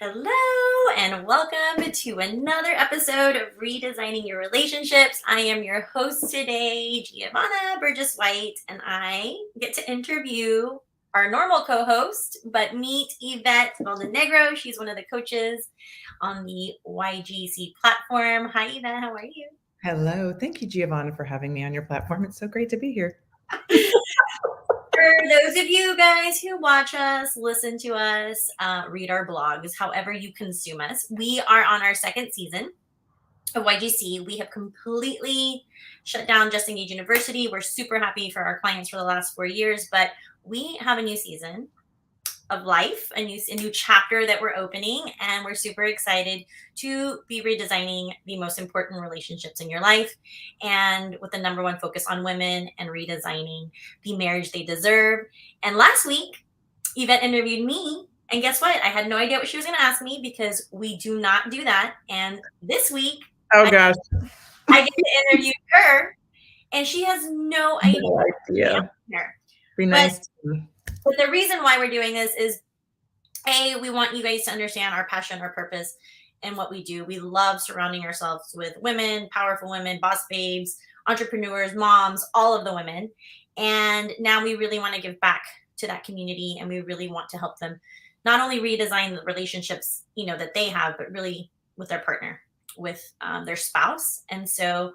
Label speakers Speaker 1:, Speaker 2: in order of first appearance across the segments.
Speaker 1: Hello and welcome to another episode of Redesigning Your Relationships. I am your host today, Giovanna Burgess White, and I get to interview our normal co-host, but meet Yvette Valdenegro. She's one of the coaches on the YGC platform. Hi, Yvette. How are you?
Speaker 2: Hello. Thank you, Giovanna, for having me on your platform. It's so great to be here.
Speaker 1: For those of you guys who watch us, listen to us, read our blogs, however you consume us, we are on our second season of YGC. We have completely shut down Just Engage University. We're super happy for our clients for the last 4 years, but we have a new season of life, a new chapter that we're opening, and we're super excited to be redesigning the most important relationships in your life, and with the number one focus on women and redesigning the marriage they deserve. And last week, Yvette interviewed me, and guess what? I had no idea what she was going to ask me because we do not do that. And this week,
Speaker 2: Oh, gosh.
Speaker 1: I get to interview her, and she has no idea.
Speaker 2: No idea. Be nice to me.
Speaker 1: But the reason why we're doing this is, A, we want you guys to understand our passion, our purpose, and what we do. We love surrounding ourselves with women, powerful women, boss babes, entrepreneurs, moms, all of the women. And now we really want to give back to that community, and we really want to help them not only redesign the relationships, that they have, but really with their partner, with their spouse. And so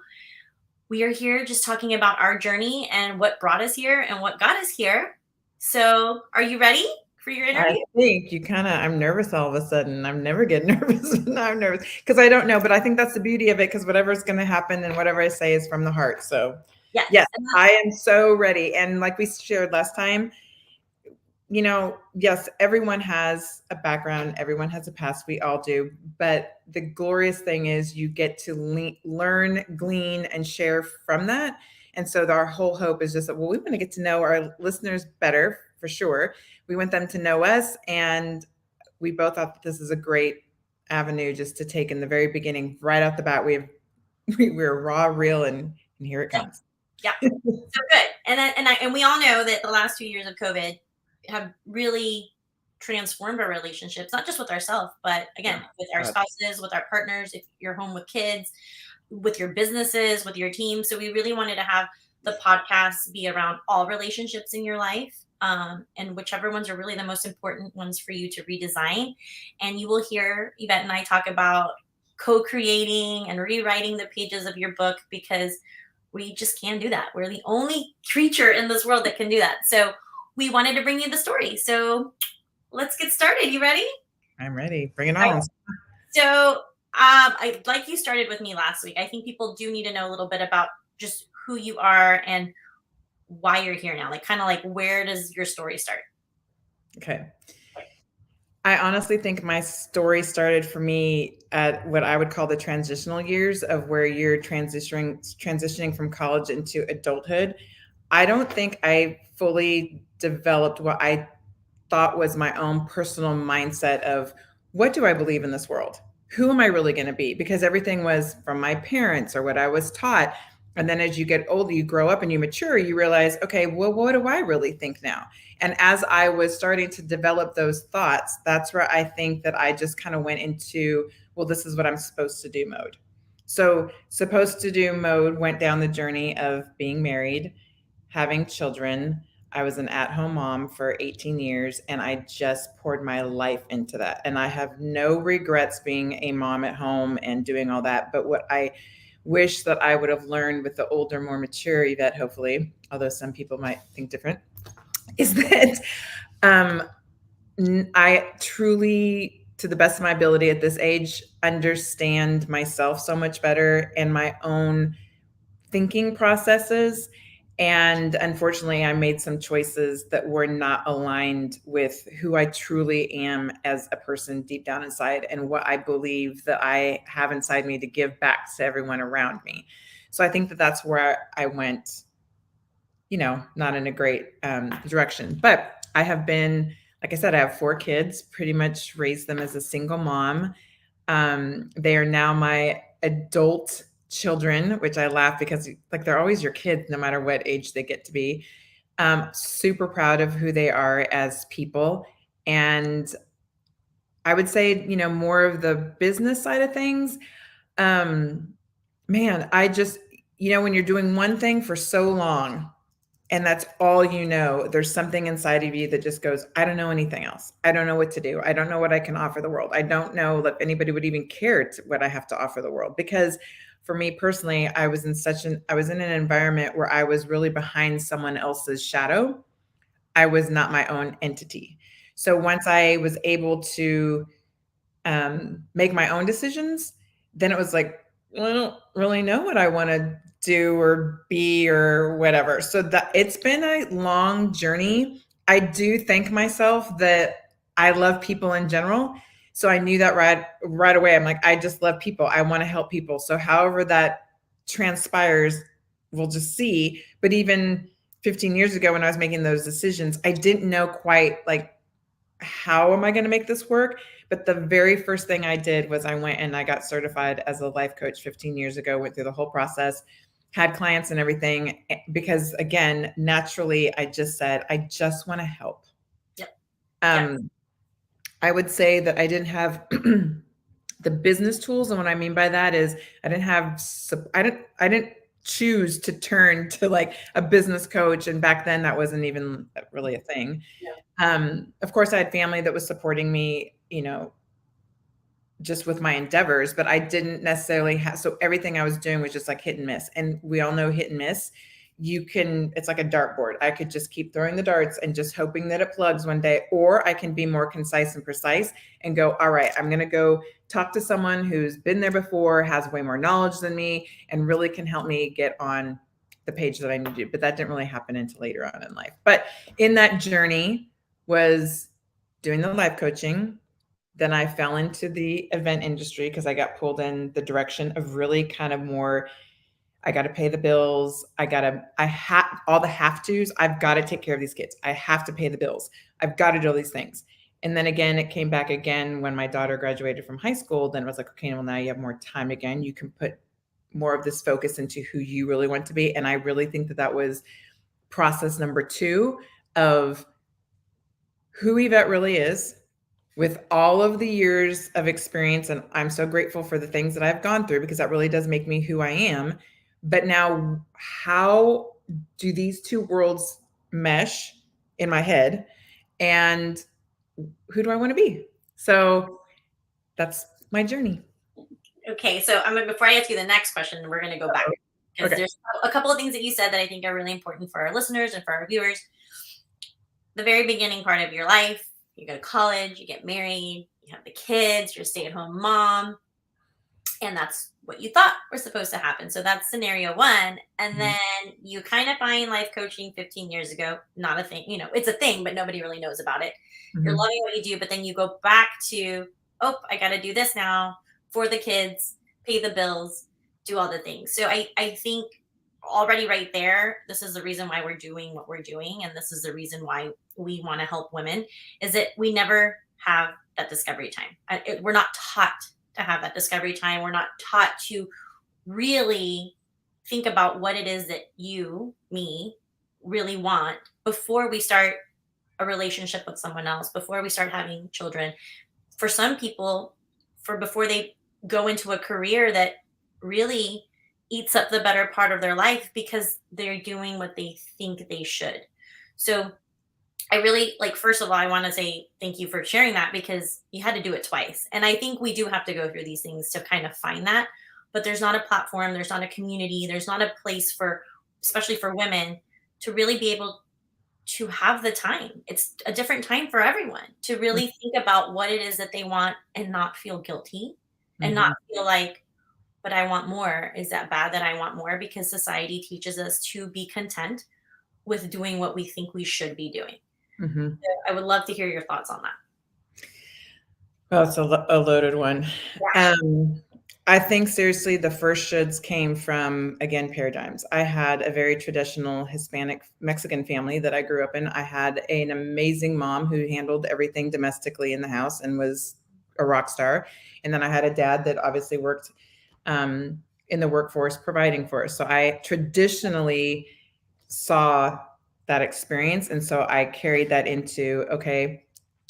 Speaker 1: we are here just talking about our journey and what brought us here and what got us here. So are you ready for your interview?
Speaker 2: I think I'm nervous all of a sudden. I never get nervous when I'm nervous because I don't know, but I think that's the beauty of it, because whatever's going to happen and whatever I say is from the heart. So yes, I am so ready. And like we shared last time, yes, everyone has a background, everyone has a past, we all do. But the glorious thing is you get to learn, glean, and share from that. And so our whole hope is just that, we want to get to know our listeners better, for sure. We want them to know us. And we both thought that this is a great avenue just to take in the very beginning, right out the bat. We're raw, real, and here it comes.
Speaker 1: Yeah. So good. And we all know that the last 2 years of COVID have really transformed our relationships, not just with ourselves, but again, with our spouses, with our partners, if you're home with kids, with your businesses, with your team. So we really wanted to have the podcast be around all relationships in your life, and whichever ones are really the most important ones for you to redesign. And you will hear Yvette and I talk about co-creating and rewriting the pages of your book, because we just can't do that. We're the only creature in this world that can do that. So we wanted to bring you the story. So let's get started. You ready?
Speaker 2: I'm ready. Bring it on.
Speaker 1: So like you started with me last week. I think people do need to know a little bit about just who you are and why you're here now. Like where does your story start?
Speaker 2: Okay. I honestly think my story started for me at what I would call the transitional years of where you're transitioning from college into adulthood. I don't think I fully developed what I thought was my own personal mindset of, what do I believe in this world? Who am I really going to be? Because everything was from my parents or what I was taught. And then as you get older, you grow up and you mature, you realize, okay, well, what do I really think now? And as I was starting to develop those thoughts, that's where I think that I just kind of went into, well, this is what I'm supposed to do mode. So supposed to do mode went down the journey of being married, having children. I was an at-home mom for 18 years, and I just poured my life into that. And I have no regrets being a mom at home and doing all that. But what I wish that I would have learned with the older, more mature Yvette, hopefully, although some people might think different, is that I truly, to the best of my ability at this age, understand myself so much better and my own thinking processes. And unfortunately, I made some choices that were not aligned with who I truly am as a person deep down inside and what I believe that I have inside me to give back to everyone around me. So I think that that's where I went, not in a great direction. But I have been, like I said, I have 4 kids, pretty much raised them as a single mom. They are now my adult children, which I laugh because they're always your kids, no matter what age they get to be. Super proud of who they are as people. And I would say, more of the business side of things. Man, I just, when you're doing one thing for so long and that's all there's something inside of you that just goes, I don't know anything else. I don't know what to do. I don't know what I can offer the world. I don't know if anybody would even care what I have to offer the world. Because for me personally, I was in an environment where I was really behind someone else's shadow. I was not my own entity. So once I was able to make my own decisions, then it was like, well, I don't really know what I want to do or be or whatever. So that it's been a long journey. I do thank myself that I love people in general. So I knew that right away. I'm like, I just love people. I want to help people. So however that transpires, we'll just see. But even 15 years ago when I was making those decisions, I didn't know quite like, how am I going to make this work? But the very first thing I did was I went and I got certified as a life coach 15 years ago, went through the whole process, had clients and everything, because again, naturally, I just said, I just want to help.
Speaker 1: Yep.
Speaker 2: I would say that I didn't have the business tools. And what I mean by that is I didn't choose to turn to like a business coach. And back then that wasn't even really a thing. Of course, I had family that was supporting me, just with my endeavors, but I didn't necessarily have, so everything I was doing was just like hit and miss. And we all know hit and miss. It's like a dartboard. I could just keep throwing the darts and just hoping that it plugs one day, or I can be more concise and precise and go, all right, I'm going to go talk to someone who's been there before, has way more knowledge than me, and really can help me get on the page that I need to do. But that didn't really happen until later on in life. But in that journey was doing the life coaching. Then I fell into the event industry because I got pulled in the direction of really kind of more, I got to pay the bills. I have all the have to's. I've got to take care of these kids. I have to pay the bills. I've got to do all these things. And then again, it came back again when my daughter graduated from high school. Then it was like, okay, well, now you have more time again. You can put more of this focus into who you really want to be. And I really think that was process number 2 of who Yvette really is, with all of the years of experience. And I'm so grateful for the things that I've gone through because that really does make me who I am. But now, how do these two worlds mesh in my head? And who do I want to be? So that's my journey.
Speaker 1: Okay, so before I ask you the next question, we're going to go back because there's a couple of things that you said that I think are really important for our listeners and for our viewers. The very beginning part of your life, you go to college, you get married, you have the kids, you're a stay-at-home mom, and that's what you thought was supposed to happen. So that's scenario 1. And then you kind of find life coaching 15 years ago. Not a thing, it's a thing, but nobody really knows about it. You're loving what you do, but then you go back to, I got to do this now for the kids, pay the bills, do all the things. So I think already right there, this is the reason why we're doing what we're doing. And this is the reason why we want to help women, is that we never have that discovery time. We're not taught to have that discovery time. We're not taught to really think about what it is that you, me, really want before we start a relationship with someone else, before we start having children. For some people, before they go into a career that really eats up the better part of their life because they're doing what they think they should. So I really, first of all, I want to say thank you for sharing that because you had to do it twice. And I think we do have to go through these things to kind of find that. But there's not a platform, there's not a community, there's not a place for, especially for women, to really be able to have the time. It's a different time for everyone to really think about what it is that they want and not feel guilty and not feel like, but I want more. Is that bad that I want more? Because society teaches us to be content with doing what we think we should be doing. So I would love to hear your thoughts on that.
Speaker 2: Well, it's a loaded one.
Speaker 1: Yeah.
Speaker 2: I think seriously, the first shoulds came from, again, paradigms. I had a very traditional Hispanic Mexican family that I grew up in. I had an amazing mom who handled everything domestically in the house and was a rock star. And then I had a dad that obviously worked in the workforce providing for us. So I traditionally saw that experience. And so I carried that into, okay,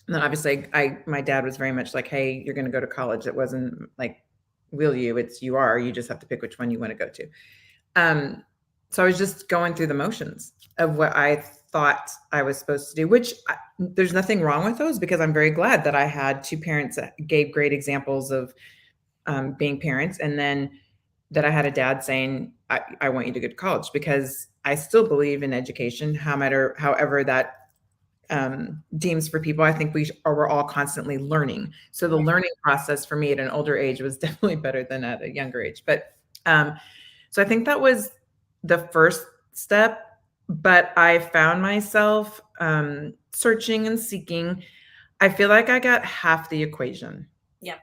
Speaker 2: And then obviously my dad was very much like, hey, you're going to go to college. It wasn't like, will you? It's you are. You just have to pick which one you want to go to. So I was just going through the motions of what I thought I was supposed to do, which there's nothing wrong with those, because I'm very glad that I had two parents that gave great examples of being parents, and then that I had a dad saying, I want you to go to college, because I still believe in education, however that deems for people. I think we're all constantly learning. So the learning process for me at an older age was definitely better than at a younger age. But so I think that was the first step. But I found myself searching and seeking. I feel like I got half the equation.
Speaker 1: Yeah.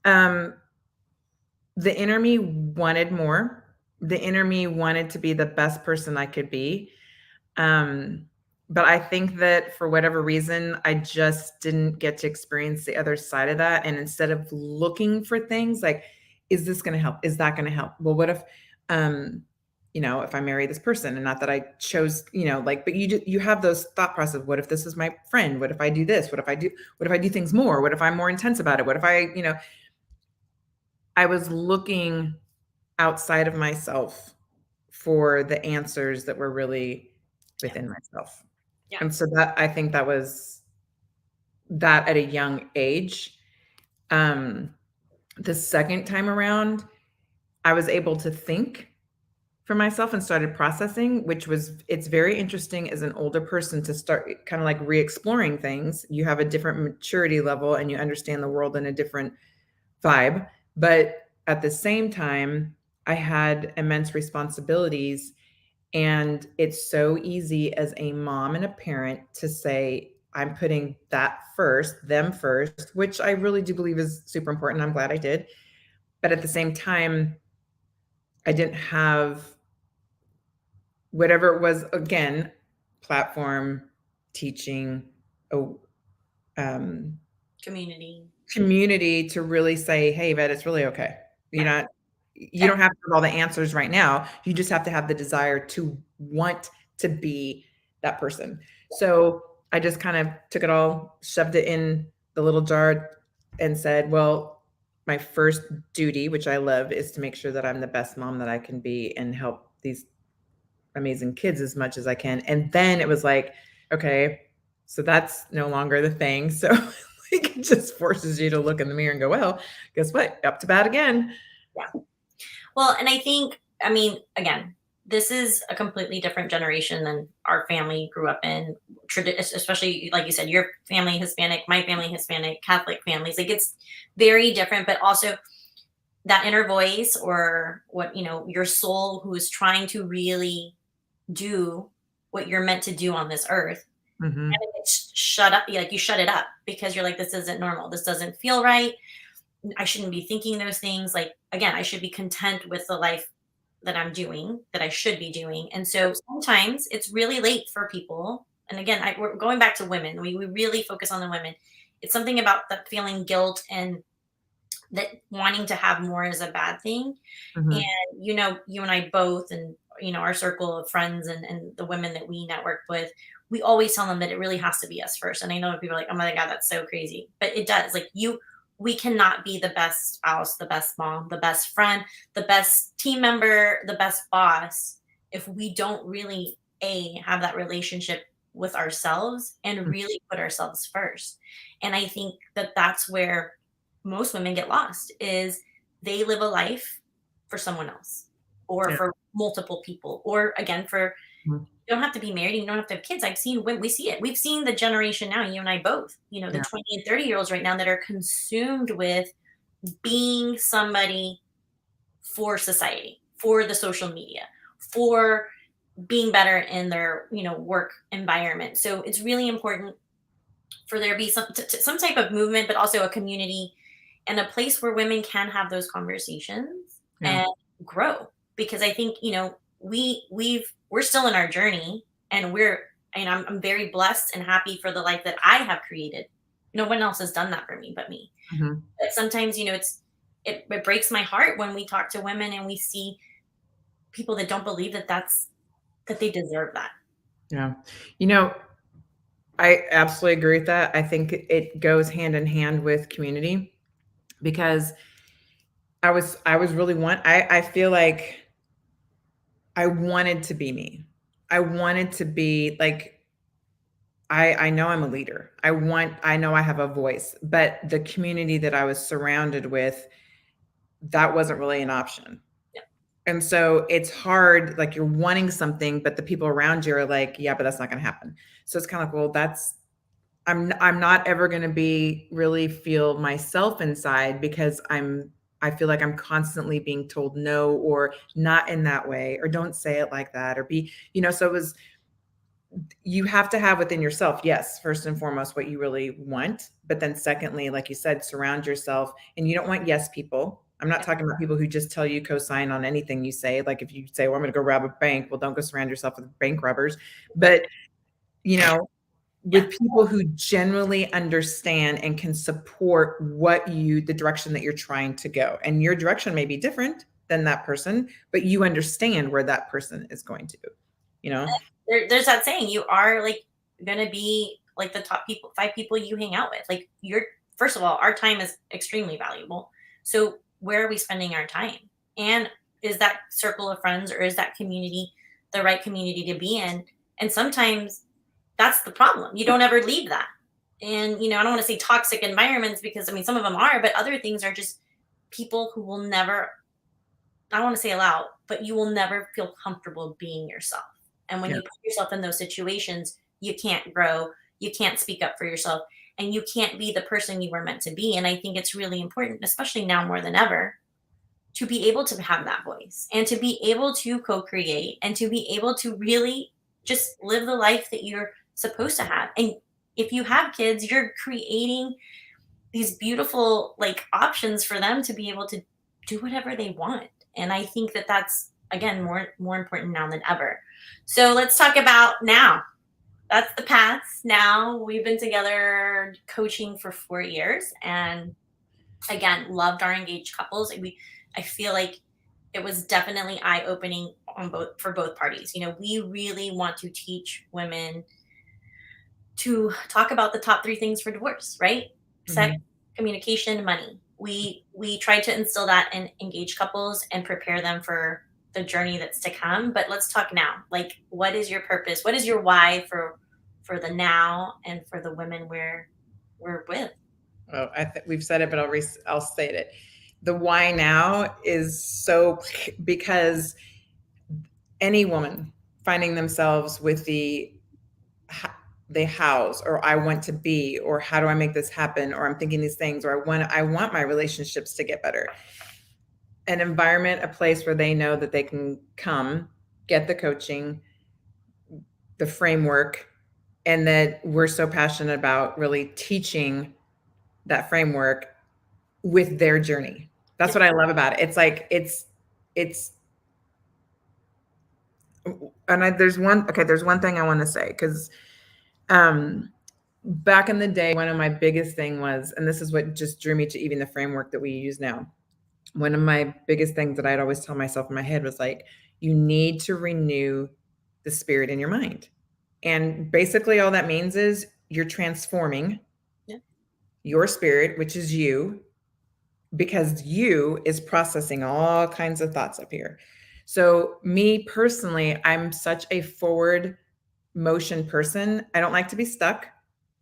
Speaker 2: The inner me wanted more. The inner me wanted to be the best person I could be. But I think that for whatever reason, I just didn't get to experience the other side of that. And instead of looking for things like, is this going to help? Is that going to help? Well, what if, if I marry this person, and not that I chose, but you have those thought process. What if this is my friend? What if I do this? What if I do things more? What if I'm more intense about it? What if I was looking outside of myself for the answers that were really within myself.
Speaker 1: Yeah.
Speaker 2: And so that, I think that was that at a young age. The second time around, I was able to think for myself and started processing, it's very interesting as an older person to start kind of like re-exploring things. You have a different maturity level and you understand the world in a different vibe. But at the same time, I had immense responsibilities. And it's so easy as a mom and a parent to say, I'm putting them first, which I really do believe is super important. I'm glad I did. But at the same time, I didn't have whatever it was, again, platform, teaching, community to really say, hey, Yvette, it's really okay. You don't have to have all the answers right now. You just have to have the desire to want to be that person. So I just kind of took it all, shoved it in the little jar and said, well, my first duty, which I love, is to make sure that I'm the best mom that I can be and help these amazing kids as much as I can. And then it was like, okay, so that's no longer the thing. So it just forces you to look in the mirror and go, well, guess what? Up to bat again.
Speaker 1: Yeah. Well, and I think, again, this is a completely different generation than our family grew up in, especially like you said, your family Hispanic, my family Hispanic, Catholic families. Like, it's very different, but also that inner voice, or what, your soul, who is trying to really do what you're meant to do on this earth.
Speaker 2: Mm-hmm.
Speaker 1: And it's shut up. Like, you shut it up because you're like, this isn't normal. This doesn't feel right. I shouldn't be thinking those things. Like, again, I should be content with the life that I'm doing, that I should be doing. And so sometimes it's really late for people. And again, we're going back to women. We really focus on the women. It's something about that feeling guilt and that wanting to have more is a bad thing.
Speaker 2: Mm-hmm.
Speaker 1: And, you and I both, and, our circle of friends and the women that we network with, we always tell them that it really has to be us first. And I know people are like, oh my God, that's so crazy. But it does. Like, we cannot be the best spouse, the best mom, the best friend, the best team member, the best boss, if we don't really have that relationship with ourselves and really put ourselves first. And I think that that's where most women get lost, is they live a life for someone else, or for multiple people, or again, you don't have to be married, you don't have to have kids. We see it. We've seen the generation now, you and I both, the 20 and 30-year-olds right now that are consumed with being somebody for society, for the social media, for being better in their, work environment. So it's really important for there to be some type of movement, but also a community and a place where women can have those conversations and grow. Because I think, we're still in our journey, and I'm very blessed and happy for the life that I have created. No one else has done that for me but me. Mm-hmm. But sometimes, it breaks my heart when we talk to women and we see people that don't believe that they deserve that.
Speaker 2: Yeah. I absolutely agree with that. I think it goes hand in hand with community, because I was really I feel like I wanted to be me. I wanted to be like, I know I'm a leader. I know I have a voice, but the community that I was surrounded with, that wasn't really an option.
Speaker 1: Yeah.
Speaker 2: And so it's hard, like you're wanting something, but the people around you are like, yeah, but that's not going to happen. So it's kind of like, well, I'm not ever going to be really feel myself inside, because I feel like I'm constantly being told no, or not in that way, or don't say it like that, or be, so it was, you have to have within yourself, yes, first and foremost, what you really want. But then secondly, like you said, surround yourself, and you don't want yes people. I'm not talking about people who just tell you co-sign on anything you say. Like if you say, well, I'm going to go rob a bank, well, don't go surround yourself with bank robbers. But, with people who generally understand and can support the direction that you're trying to go. And your direction may be different than that person, but you understand where that person is going to,
Speaker 1: There's that saying, you are like going to be like the top 5 people you hang out with. Like first of all, our time is extremely valuable. So where are we spending our time? And is that circle of friends, or is that community the right community to be in? And sometimes that's the problem. You don't ever leave that. And, I don't want to say toxic environments, because I mean, some of them are, but other things are just people who will never, I don't want to say allow, but you will never feel comfortable being yourself. And when
Speaker 2: Yeah.
Speaker 1: you put yourself in those situations, you can't grow, you can't speak up for yourself, and you can't be the person you were meant to be. And I think it's really important, especially now more than ever, to be able to have that voice, and to be able to co-create, and to be able to really just live the life that you're supposed to have. And if you have kids, you're creating these beautiful like options for them to be able to do whatever they want. And I think that that's, again, more important now than ever. So let's talk about now. That's the past. Now we've been together coaching for 4 years, and again, loved our engaged couples. I feel like it was definitely eye-opening for both parties. We really want to teach women to talk about the top 3 things for divorce, right? Sex,
Speaker 2: Mhm.
Speaker 1: communication, money. We try to instill that in engaged couples and prepare them for the journey that's to come. But let's talk now. Like, what is your purpose? What is your why for the now, and for the women we're with?
Speaker 2: Well, we've said it, but I'll state it. The why now is so, because any woman finding themselves with the hows, or I want to be, or how do I make this happen, or I'm thinking these things, or I want my relationships to get better. An environment, a place where they know that they can come, get the coaching, the framework, and that we're so passionate about really teaching that framework with their journey. That's what I love about it. It's like it's and there's one thing I want to say, because back in the day, one of my biggest thing was, and this is what just drew me to even the framework that we use now. One of my biggest things that I'd always tell myself in my head was like, you need to renew the spirit in your mind. And basically all that means is you're transforming your spirit, which is you, because you is processing all kinds of thoughts up here. So me personally, I'm such a forward motion person. I don't like to be stuck.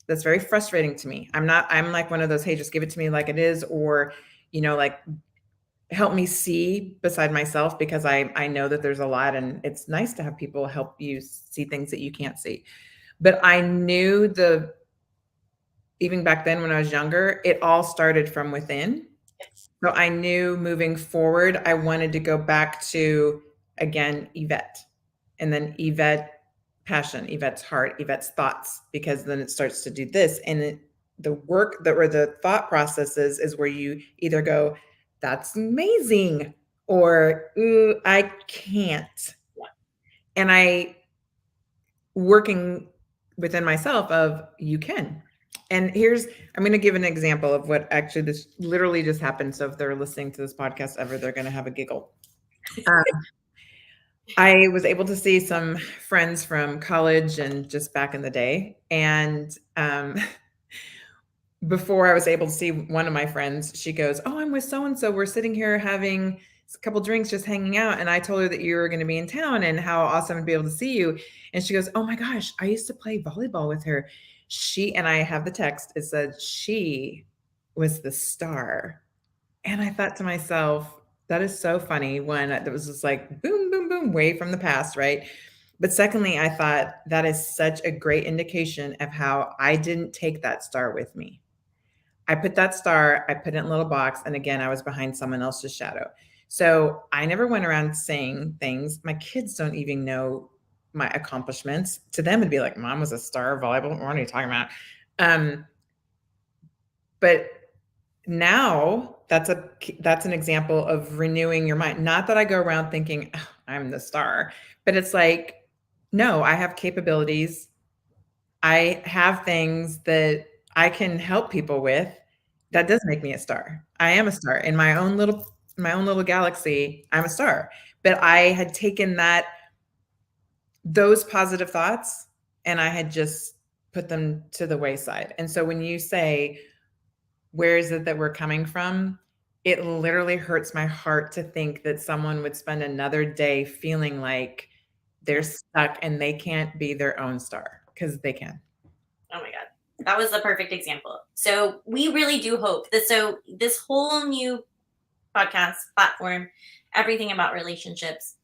Speaker 2: That's very frustrating to me. I'm like one of those, hey, just give it to me like it is, or, like help me see beside myself, because I know that there's a lot, and it's nice to have people help you see things that you can't see. But I knew even back then when I was younger, it all started from within. So I knew moving forward, I wanted to go back to, again, Yvette, and then Yvette passion, Yvette's heart, Yvette's thoughts, because then it starts to do this. And the work or the thought processes is where you either go, that's amazing, or, ooh, I can't. And working within myself of, you can. And I'm going to give an example of what actually this literally just happened. So if they're listening to this podcast ever, they're going to have a giggle. I was able to see some friends from college and just back in the day. And before I was able to see one of my friends, she goes, "Oh, I'm with so and so. We're sitting here having a couple drinks, just hanging out." And I told her that you were going to be in town and how awesome to be able to see you. And she goes, "Oh my gosh, I used to play volleyball with her. She," and I have the text, it said, "She was the star." And I thought to myself, that is so funny when it was just like boom, boom, boom, way from the past, right? But secondly, I thought that is such a great indication of how I didn't take that star with me. I put that star, I put it in a little box, and again, I was behind someone else's shadow. So I never went around saying things. My kids don't even know my accomplishments. To them, it'd be like, "Mom was a star of volleyball. What are you talking about?" Um, but now that's an example of renewing your mind. Not that I go around thinking, "Oh, I'm the star," but it's like, no, I have capabilities. I have things that I can help people with. That does make me a star. I am a star in my own little galaxy. I'm a star. But I had taken those positive thoughts and I had just put them to the wayside. And so when you say, where is it that we're coming from? It literally hurts my heart to think that someone would spend another day feeling like they're stuck and they can't be their own star, because they can.
Speaker 1: Oh my God. That was the perfect example. So we really do hope that this whole new podcast platform, everything about relationships,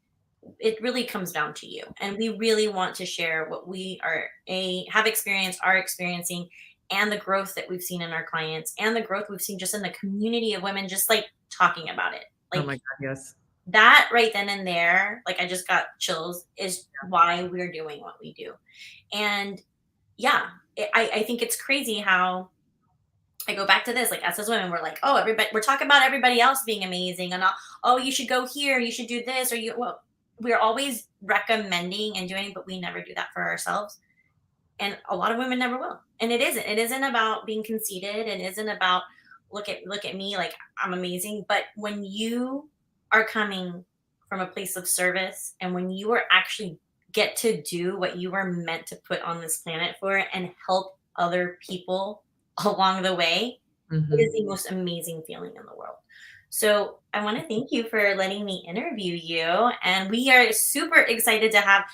Speaker 1: it really comes down to you. And we really want to share what we have experienced, are experiencing, and the growth that we've seen in our clients and the growth we've seen just in the community of women, just like talking about it.
Speaker 2: Oh
Speaker 1: Like
Speaker 2: my God, yes.
Speaker 1: that right then and there, like I just got chills, is why we're doing what we do. And yeah, I think it's crazy how I go back to this, like us as women, we're like, oh, everybody, we're talking about everybody else being amazing, and oh, you should go here, you should do this, or well, we're always recommending and doing, but we never do that for ourselves, and a lot of women never will. And it isn't about being conceited, it isn't about look at me, like I'm amazing, but when you are coming from a place of service, and when you are actually get to do what you were meant to put on this planet for and help other people along the way, it is
Speaker 2: Mhm.
Speaker 1: the most amazing feeling in the world. So I want to thank you for letting me interview you. And we are super excited to have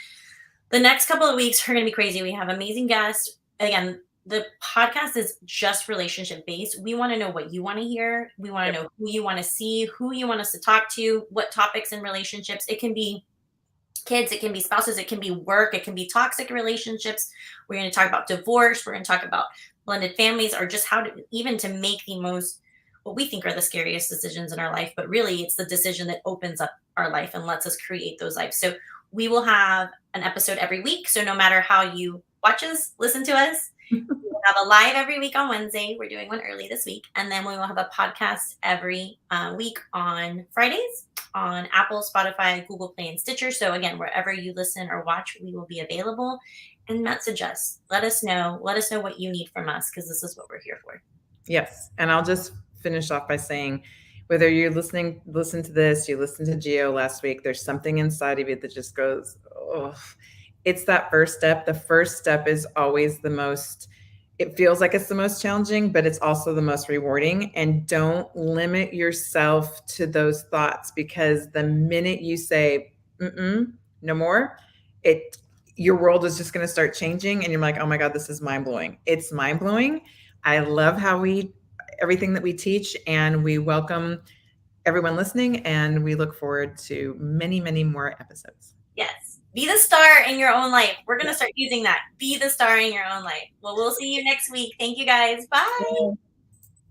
Speaker 1: the next couple of weeks are going to be crazy. We have amazing guests. Again, the podcast is just relationship based. We want to know what you want to hear. We want to
Speaker 2: Yep.
Speaker 1: know who you want to see, who you want us to talk to, what topics in relationships. It can be kids, it can be spouses, it can be work, it can be toxic relationships. We're going to talk about divorce, we're going to talk about blended families, or just how to even to make the most, what we think are the scariest decisions in our life, but really it's the decision that opens up our life and lets us create those lives. So we will have an episode every week, so no matter how you watch us, listen to us, we'll have a live every week on Wednesday. We're doing one early this week. And then we will have a podcast every week on Fridays on Apple, Spotify, Google Play, and Stitcher. So again, wherever you listen or watch, we will be available. And message us. Let us know. Let us know what you need from us, because this is what we're here for.
Speaker 2: Yes. And I'll just finish off by saying, whether you're listen to this, you listened to Geo last week, there's something inside of you that just goes, oh, it's that first step. The first step is always it feels like it's the most challenging, but it's also the most rewarding. And don't limit yourself to those thoughts, because the minute you say, no more, your world is just going to start changing. And you're like, oh my God, this is mind blowing. It's mind blowing. I love everything that we teach, and we welcome everyone listening, and we look forward to many, many more episodes.
Speaker 1: Yes. Be the star in your own life. We're going to start using that. Be the star in your own life. Well, we'll see you next week. Thank you guys. Bye.